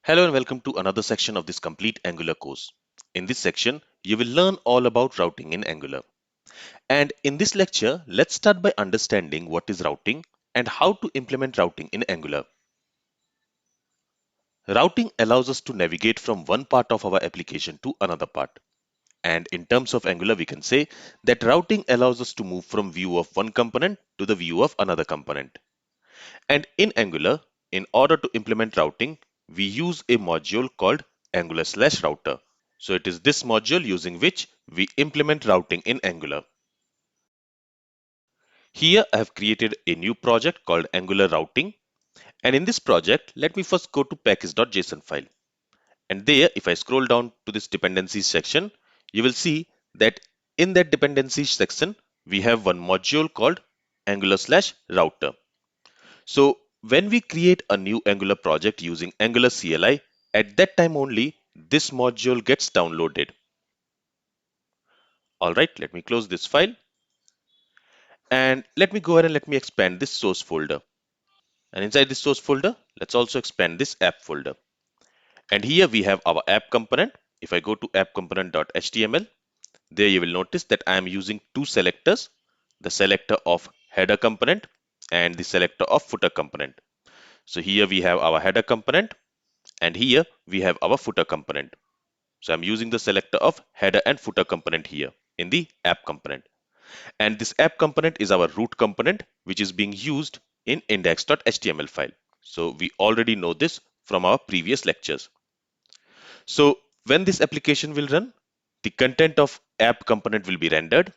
Hello and welcome to another section of this complete Angular course. In this section, you will learn all about routing in Angular. And in this lecture, let's start by understanding what is routing and how to implement routing in Angular. Routing allows us to navigate from one part of our application to another part. And in terms of Angular, we can say that routing allows us to move from view of one component to the view of another component. And in Angular, in order to implement routing, we use a module called Angular/router. So it is this module using which we implement routing in Angular. Here I have created a new project called Angular Routing. And in this project, let me first go to package.json file. And there, if I scroll down to this dependencies section, you will see that in that dependencies section, we have one module called Angular/router. So when we create a new Angular project using Angular CLI, at that time only this module gets downloaded. All right, let me close this file and let me go ahead and let me expand this source folder. And inside this source folder, let's also expand this app folder. And here we have our app component. If I go to app-component.html, there you will notice that I am using two selectors, the selector of header component and the selector of footer component. So here we have our header component and here we have our footer component. So I'm using the selector of header and footer component here in the app component. And this app component is our root component, which is being used in index.html file. So we already know this from our previous lectures. So when this application will run, the content of app component will be rendered.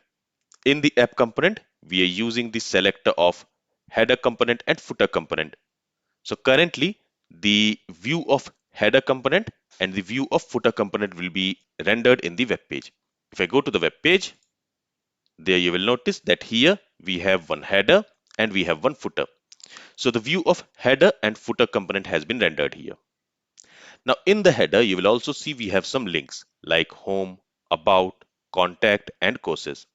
In the app component, we are using the selector of header component and footer component. So currently, the view of header component and the view of footer component will be rendered in the web page. If I go to the web page, there you will notice that here we have one header and we have one footer. So the view of header and footer component has been rendered here. Now in the header, you will also see we have some links like home, about, contact, and courses.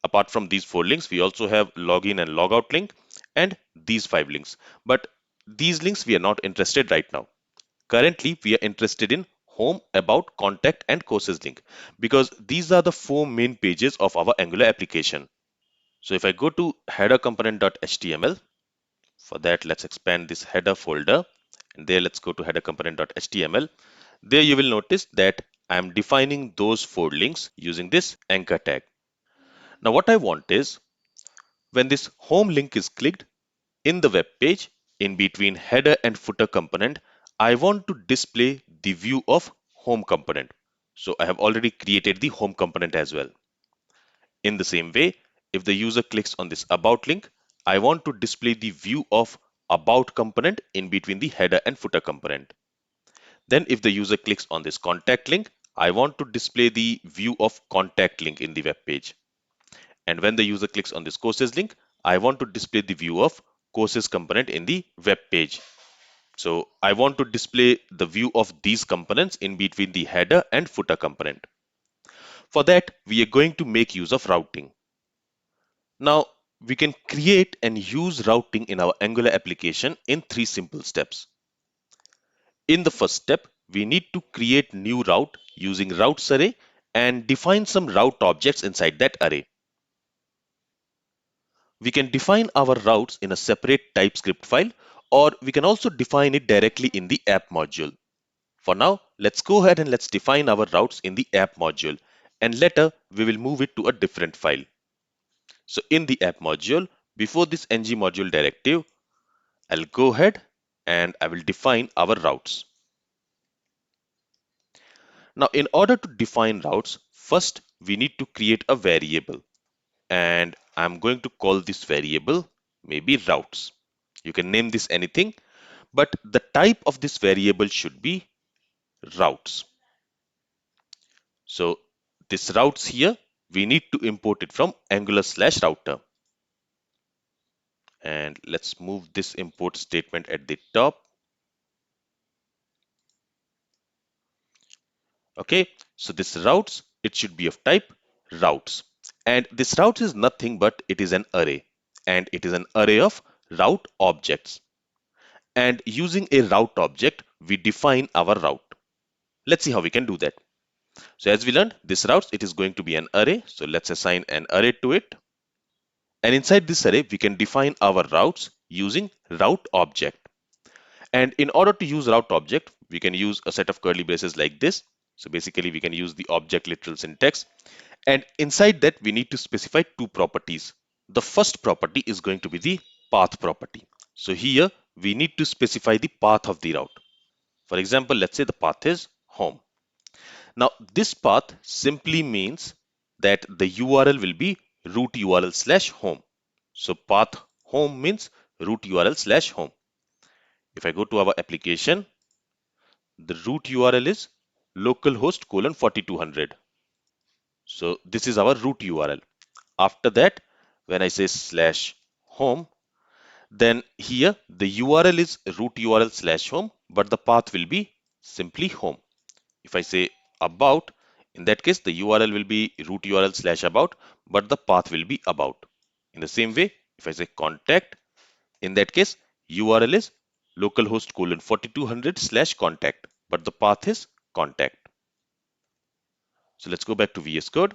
Apart from these four links, we also have login and logout link and these five links. But these links we are not interested right now. Currently, we are interested in home, about, contact, and courses link because these are the four main pages of our Angular application. So if I go to header component.html, for that let's expand this header folder and there let's go to header component.html. There you will notice that I am defining those four links using this anchor tag. Now what I want is when this home link is clicked in the web page in between header and footer component, I want to display the view of home component. So I have already created the home component as well. In the same way, if the user clicks on this about link, I want to display the view of about component in between the header and footer component. Then if the user clicks on this contact link, I want to display the view of contact link in the web page. And when the user clicks on this courses link, I want to display the view of courses component in the web page. So I want to display the view of these components in between the header and footer component. For that, we are going to make use of routing. Now, we can create and use routing in our Angular application in three simple steps. In the first step, we need to create new route using routes array and define some route objects inside that array. We can define our routes in a separate TypeScript file, or we can also define it directly in the app module. For now, let's go ahead and let's define our routes in the app module, and later we will move it to a different file. So in the app module, before this ng module directive, I'll go ahead and I will define our routes. Now, in order to define routes, first we need to create a variable, and I'm going to call this variable maybe routes. You can name this anything, but the type of this variable should be routes. So this routes here, we need to import it from Angular/router. And let's move this import statement at the top. Okay, so this routes, it should be of type routes. And this routes is nothing but it is an array. And it is an array of route objects. And using a route object, we define our route. Let's see how we can do that. So as we learned, this routes, it is going to be an array. So let's assign an array to it. And inside this array, we can define our routes using route object. And in order to use route object, we can use a set of curly braces like this. So basically, we can use the object literal syntax. And inside that, we need to specify two properties. The first property is going to be the path property. So here, we need to specify the path of the route. For example, let's say the path is home. Now, this path simply means that the URL will be root URL slash home. So path home means root URL slash home. If I go to our application, the root URL is localhost colon 4200. So this is our root URL. After that, when I say slash home, then here the URL is root URL slash home, but the path will be simply home. If I say about, in that case, the URL will be root URL slash about, but the path will be about. In the same way, if I say contact, in that case, URL is localhost colon 4200 slash contact, but the path is contact. So let's go back to VS Code.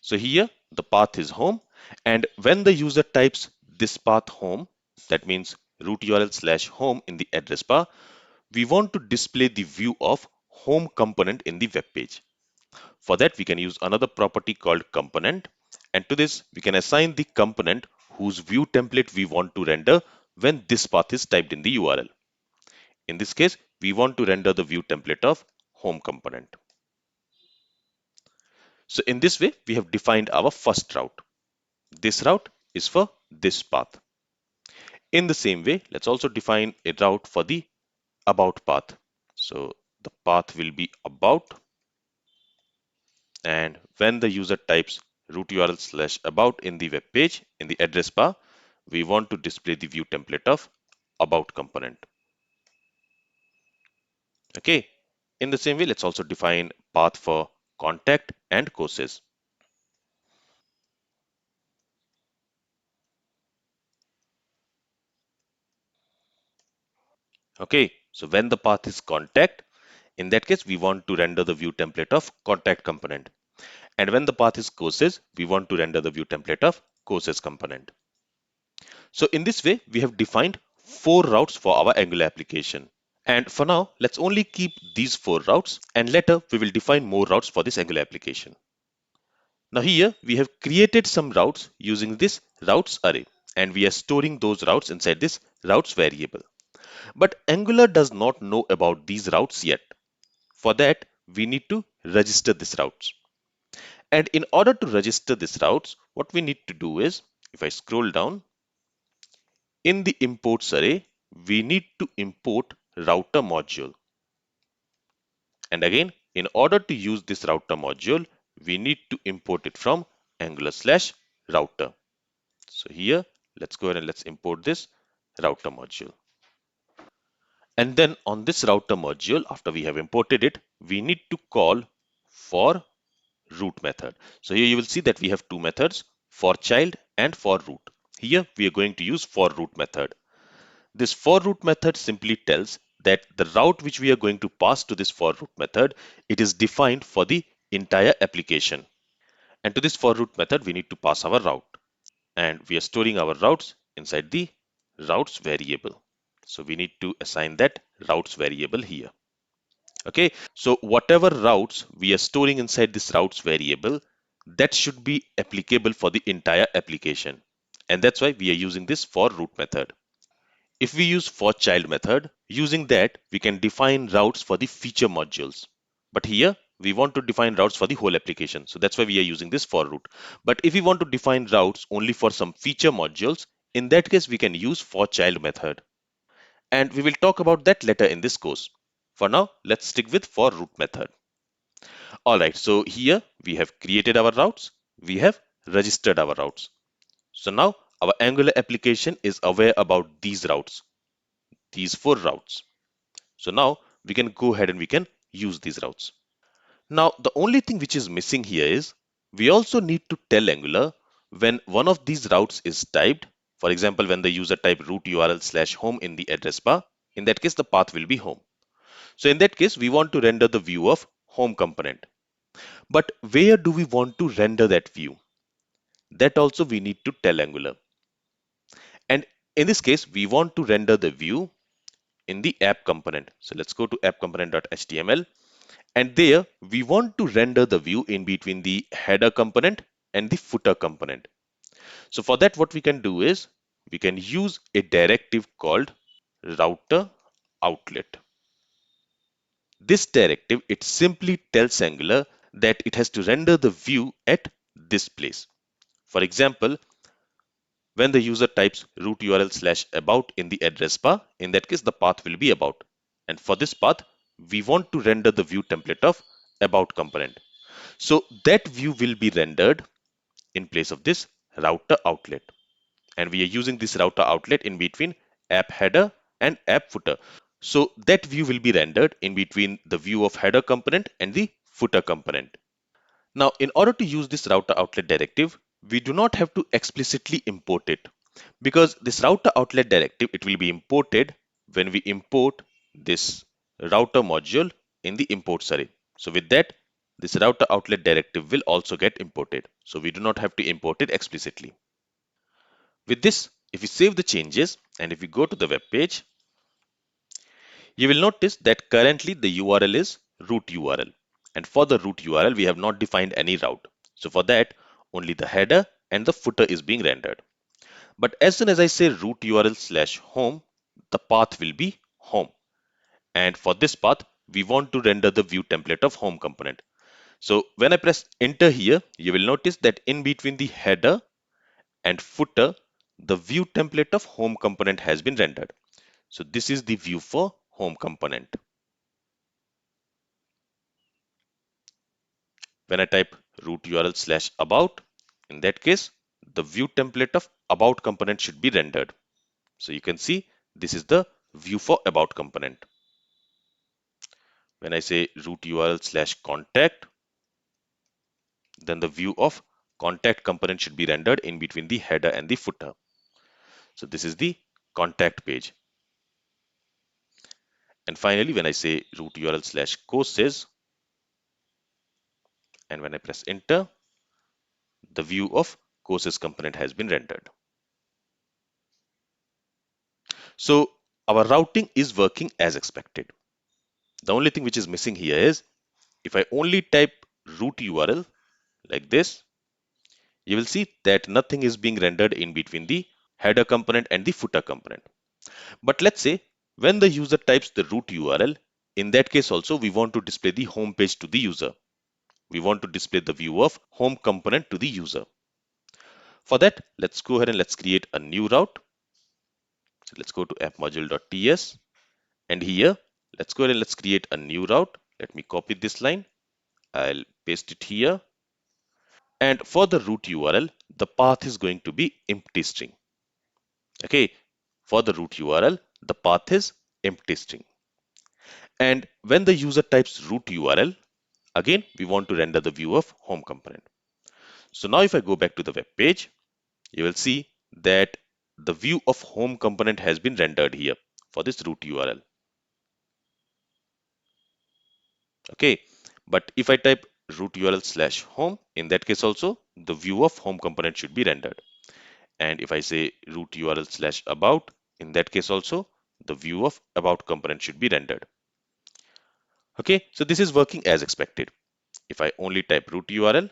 So here the path is home, and when the user types this path home, that means root URL slash home in the address bar, we want to display the view of home component in the web page. For that, we can use another property called component, and to this we can assign the component whose view template we want to render when this path is typed in the URL. In this case, we want to render the view template of home component. So in this way, we have defined our first route. This route is for this path. In the same way, let's also define a route for the about path. So the path will be about, and when the user types root URL slash about in the web page in the address bar, we want to display the view template of about component. Okay. In the same way, let's also define path for contact and courses. Okay. So when the path is contact, in that case, we want to render the view template of contact component. And when the path is courses, we want to render the view template of courses component. So in this way, we have defined 4 routes for our Angular application. And for now, let's only keep these 4 routes, and later we will define more routes for this Angular application. Now here we have created some routes using this routes array, and we are storing those routes inside this routes variable. But Angular does not know about these routes yet. For that, we need to register these routes. And in order to register these routes, what we need to do is, if I scroll down, in the imports array, we need to import router module. And again, in order to use this router module, we need to import it from Angular slash router. So here, let's go ahead and let's import this router module. And then on this router module, after we have imported it, we need to call for root method. So here you will see that we have 2 methods, for child and for root. Here we are going to use for root method. This for root method simply tells that the route which we are going to pass to this for root method, it is defined for the entire application. And to this for root method, we need to pass our route. And we are storing our routes inside the routes variable. So we need to assign that routes variable here. Okay, so whatever routes we are storing inside this routes variable, that should be applicable for the entire application. And that's why we are using this for root method. If we use for child method, using that we can define routes for the feature modules. But here we want to define routes for the whole application. So that's why we are using this for root. But if we want to define routes only for some feature modules, in that case we can use for child method. And we will talk about that later in this course. For now, let's stick with for root method. Alright, so here we have created our routes. We have registered our routes. So now our Angular application is aware about these routes, these 4 routes. So now we can go ahead and we can use these routes. Now the only thing which is missing here is we also need to tell Angular when one of these routes is typed. For example, when the user type root URL slash home in the address bar, in that case the path will be home. So in that case, we want to render the view of home component. But where do we want to render that view? That also we need to tell Angular. And in this case, we want to render the view in the app component. So let's go to app component.html. And there we want to render the view in between the header component and the footer component. So for that, what we can do is we can use a directive called router outlet. This directive, it simply tells Angular that it has to render the view at this place. For example, when the user types root URL/about in the address bar, in that case, the path will be about. And for this path, we want to render the view template of about component. So that view will be rendered in place of this router outlet. And we are using this router outlet in between app header and app footer. So that view will be rendered in between the view of header component and the footer component. Now, in order to use this router outlet directive, we do not have to explicitly import it, because this router outlet directive, it will be imported when we import this router module in the imports array. So with that, this router outlet directive will also get imported. So we do not have to import it explicitly. With this, if we save the changes and if we go to the web page, you will notice that currently the URL is root URL. And for the root URL, we have not defined any route. So for that, only the header and the footer is being rendered. But as soon as I say root URL/home, the path will be home. And for this path, we want to render the view template of home component. So when I press enter here, you will notice that in between the header and footer, the view template of home component has been rendered. So this is the view for home component. When I type root URL/about, in that case, the view template of about component should be rendered. So you can see this is the view for about component. When I say root URL/contact, then the view of contact component should be rendered in between the header and the footer. So this is the contact page. And finally, when I say root URL/courses, and when I press enter, the view of courses component has been rendered. So our routing is working as expected. The only thing which is missing here is if I only type root URL like this, you will see that nothing is being rendered in between the header component and the footer component. But let's say when the user types the root URL, in that case also we want to display the home page to the user. We want to display the view of home component to the user. For that, let's go ahead and let's create a new route. So let's go to appmodule.ts, and here let's go ahead and let's create a new route. Let me copy this line. I'll paste it here. And for the root URL, the path is going to be empty string. Okay, for the root URL, the path is empty string. And when the user types root URL, again, we want to render the view of home component. So now if I go back to the web page, you will see that the view of home component has been rendered here for this root URL. Okay, but if I type root URL/home, in that case also, the view of home component should be rendered. And if I say root URL/about, in that case also, the view of about component should be rendered. Okay, so this is working as expected. If I only type root URL,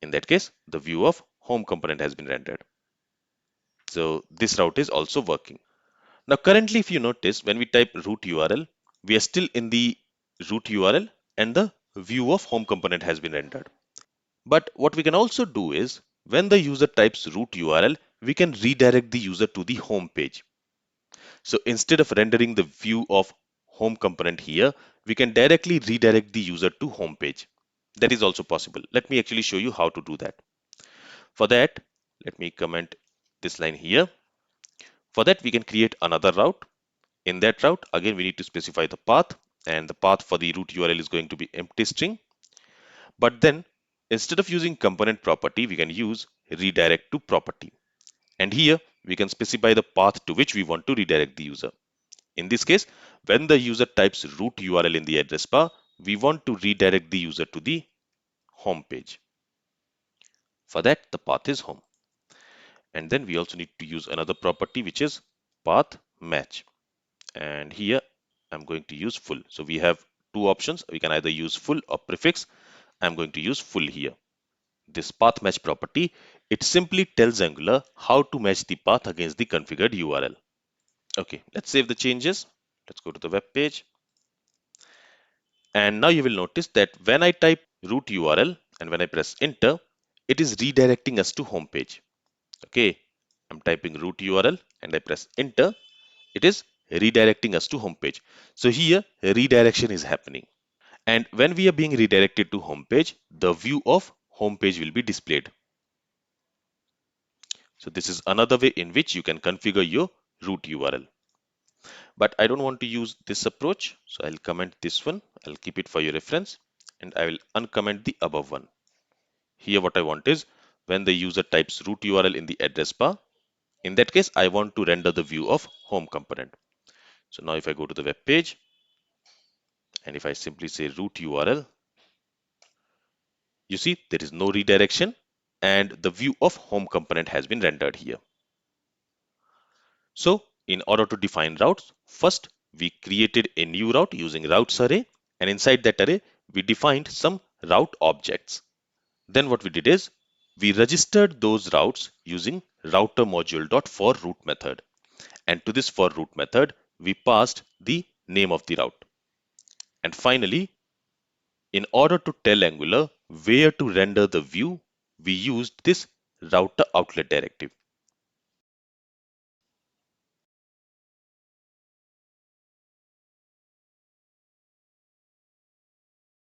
in that case, the view of home component has been rendered. So this route is also working. Now currently, if you notice, when we type root URL, we are still in the root URL and the view of home component has been rendered. But what we can also do is when the user types root URL, we can redirect the user to the home page. So instead of rendering the view of home component here, we can directly redirect the user to home page. That is also possible. Let me actually show you how to do that. For that, let me comment this line here. For that, we can create another route. In that route, again, we need to specify the path, and the path for the root URL is going to be empty string. But then instead of using component property, we can use redirect to property. And here we can specify the path to which we want to redirect the user. In this case, when the user types root URL in the address bar, we want to redirect the user to the home page. For that, the path is home. And then we also need to use another property, which is path match. And here I'm going to use full. So we have two options. We can either use full or prefix. I'm going to use full here. This path match property, it simply tells Angular how to match the path against the configured URL. Okay, let's save the changes. Let's go to the web page. And now you will notice that when I type root URL and when I press enter, it is redirecting us to home page. Okay, I'm typing root URL and I press enter. It is redirecting us to home page. So here redirection is happening. And when we are being redirected to home page, the view of home page will be displayed. So this is another way in which you can configure your root URL. But I don't want to use this approach. So I'll comment this one. I'll keep it for your reference and I will uncomment the above one. Here what I want is when the user types root URL in the address bar, in that case, I want to render the view of home component. So now if I go to the web page and if I simply say root URL, you see there is no redirection and the view of home component has been rendered here. So in order to define routes, first we created a new route using routes array, and inside that array we defined some route objects. Then what we did is we registered those routes using router module.forRoute method, and to this forRoute method we passed the name of the route. And finally, in order to tell Angular where to render the view, we used this router outlet directive.